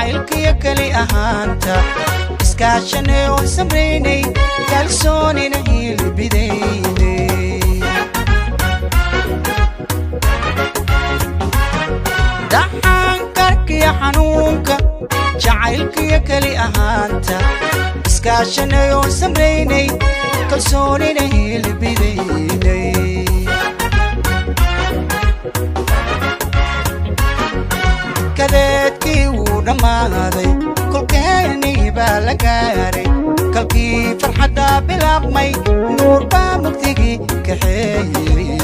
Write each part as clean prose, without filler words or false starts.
jacaylka iyo kali ahaanta iskaashanay oo samraynay kalsoonina hilbidaynay dhaxankarka iyo xanuunka jacaylka iyo kali ahaanta iskaashanay oo samraynay kalsoonina hilbidaynay kadeedkii wuu dhammaaday kolkeenii baa la gaaray kalkii farxadda bilaabmay nuur baa mugdigii kaxeeyey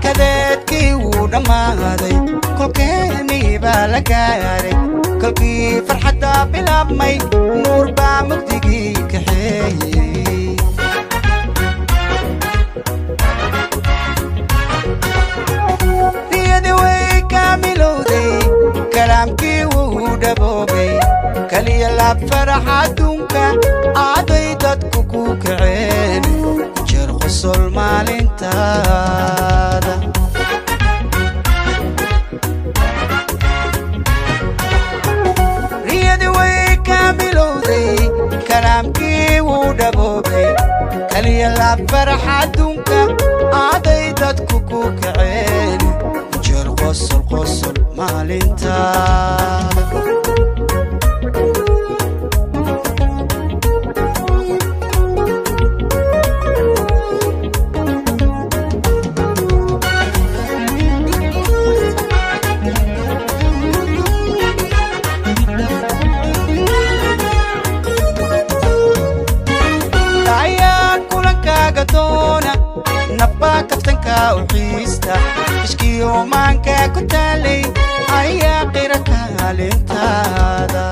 kadeedkii wuu dhammaaday kolkeenii baa la gaaray kalkii farxadda bilaabmay nuur baa mugdigii kaxeeyey كلامكي ودبوبي كلي لاب فرح عدونك عضيدت كوكوك عين جرق الصلمال انتادا ريدي ويكاملو دي كلامكي ودبوبي كلي لاب فرح عدونك عضيدت كوكوك عين قصر قصر maalintaada ayaan kulankaaga doona nabba kaftanka u xiista ishkiyo maanka ku taalay ayaa qira kaalintaada